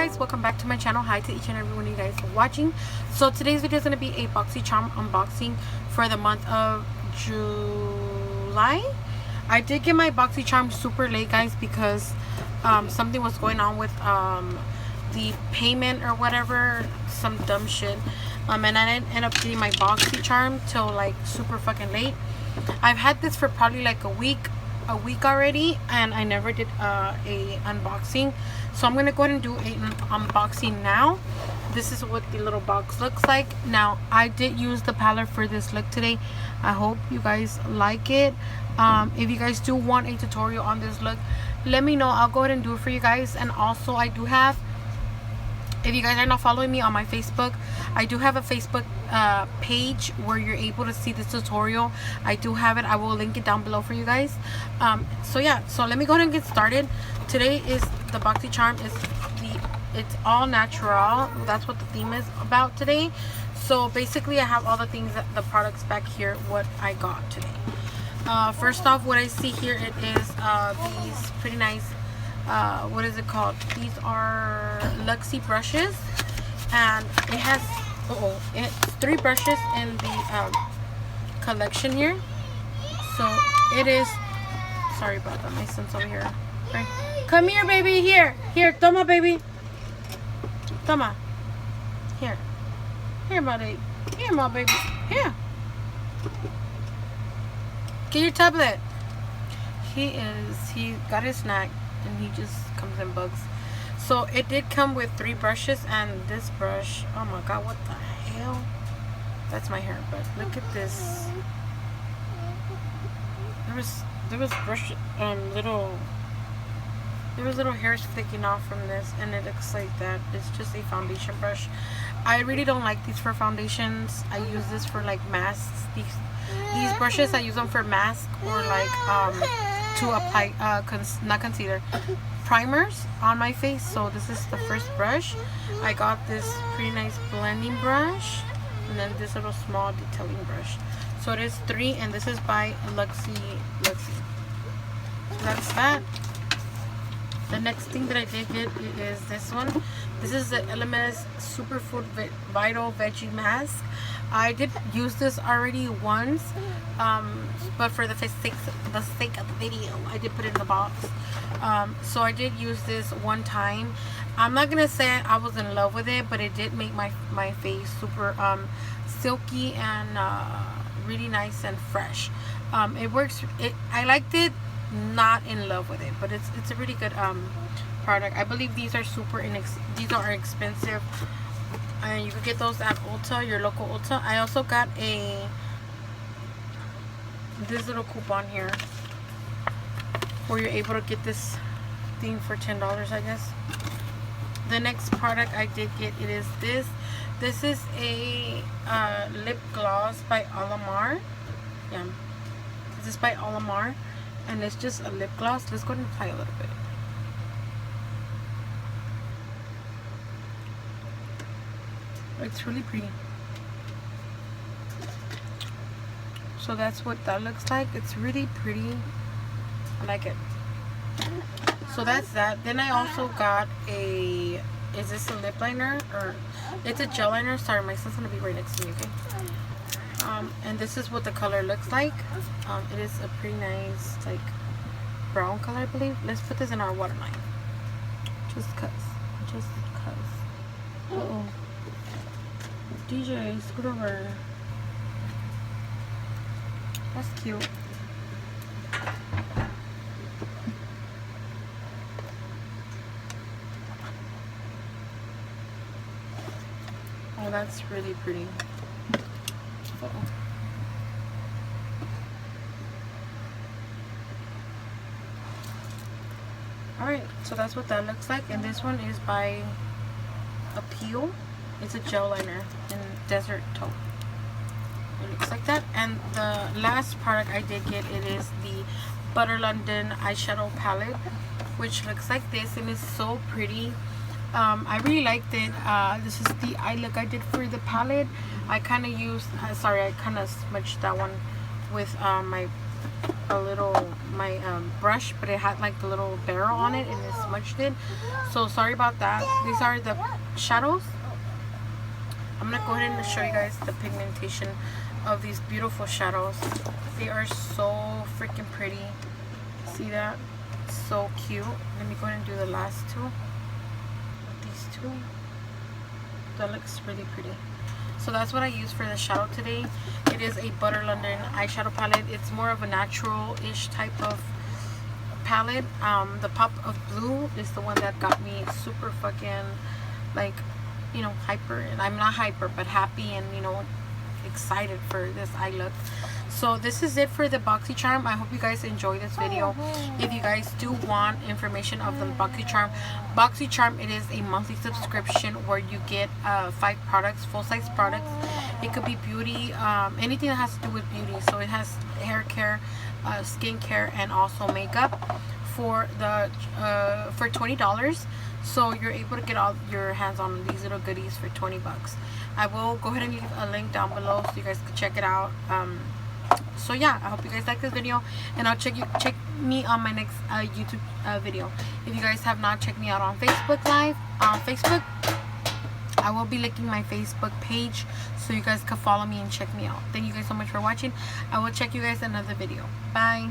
guys, welcome back to my channel. Hi to each and every one of you guys watching. So today's video is going to be a Boxy charm unboxing for the month of July. I did get my Boxy charm super late, guys, because something was going on with the payment or whatever, some dumb shit, and I didn't end up getting my Boxy charm till like super fucking late. I've had this for probably like a week already, and I never did a unboxing, so I'm gonna go ahead and do an unboxing now. This is what the little box looks like. Now, I did use the palette for this look today. I hope you guys like it. If you guys do want a tutorial on this look, let me know. I'll go ahead and do it for you guys. And also, I do have, if you guys are not following me on my Facebook, I do have a Facebook page where you're able to see this tutorial. I do have it. I will link it down below for you guys. So yeah, so let me go ahead and get started. Today is the Boxy charm. It's all natural. That's what the theme is about today. So basically, I have all the things, that the products back here, what I got today. First off, what I see here, it is these pretty nice, what is it called? These are Luxy brushes, and it has it's 3 brushes in the collection here. So it is, sorry about that, my son's over here. Right. Come here, baby. Here, toma, baby. Toma. Here, my baby. Here, my baby. Here. Get your tablet. He got his snack, and he just comes in bugs. So it did come with 3 brushes, and this brush, oh my god, what the hell? That's my hair, but look at this. There was brush little hairs flicking off from this, and it looks like that. It's just a foundation brush. I really don't like these for foundations. I use this for like masks. These brushes, I use them for masks or like to apply not concealer, primers on my face. So this is the first brush. I got this pretty nice blending brush, and then this little small detailing brush. So it is 3, and this is by Luxy. So that's that. The next thing that I did get is this one. This is the LMS Superfood Vital Veggie Mask. I did use this already once, but for the sake of the video, I did put it in the box. So I did use this one time. I'm not gonna say I was in love with it, but it did make my face super silky and really nice and fresh. It works. I liked it. Not in love with it, but it's a really good product. I believe these are these are expensive, and you can get those at Ulta, your local Ulta. I also got this little coupon here where you're able to get this thing for $10, I guess. The next product I did get, it is this. This is a lip gloss by Alamar. Yeah, this is by Alamar. And it's just a lip gloss. Let's go ahead and apply a little bit. It's really pretty. So that's what that looks like. It's really pretty. I like it. So that's that. Then I also got is this a lip liner? Or it's a gel liner. Sorry, my son's gonna be right next to me, okay? And this is what the color looks like. It is a pretty nice like brown color, I believe. Let's put this in our waterline. Just cuz. Uh-oh. DJ, scoot over. That's cute. Oh, that's really pretty. Alright, so that's what that looks like. And this one is by Appeal. It's a gel liner in Desert Taupe. It looks like that. And the last product I did get, it is the Butter London eyeshadow palette, which looks like this, and it's so pretty. I really liked it. This is the eye look I did for the palette. I kind of used, sorry, I kind of smudged that one with my a little my brush, but it had like the little barrel on it and it smudged it. So sorry about that. These are the shadows. I'm gonna go ahead and show you guys the pigmentation of these beautiful shadows. They are so freaking pretty. See that? So cute. Let me go ahead and do the last two. These two. That looks really pretty. So that's what I use for the shadow today. It is a Butter London eyeshadow palette. It's more of a natural-ish type of palette. The Pop of Blue is the one that got me super fucking, like, you know, hyper. And I'm not hyper, but happy and, you know, excited for this eye look. So this is it for the BoxyCharm. I hope you guys enjoy this video. If you guys do want information of the BoxyCharm, it is a monthly subscription where you get 5 products, full-size products. It could be beauty, anything that has to do with beauty. So it has hair care, skin care, and also makeup for the for $20. So you're able to get all your hands on these little goodies for 20 bucks. I will go ahead and leave a link down below so you guys can check it out. So yeah, I hope you guys like this video, and I'll check me on my next YouTube video. If you guys have not checked me out on Facebook Live, I will be linking my Facebook page so you guys can follow me and check me out. Thank you guys so much for watching. I will check you guys in another video. Bye.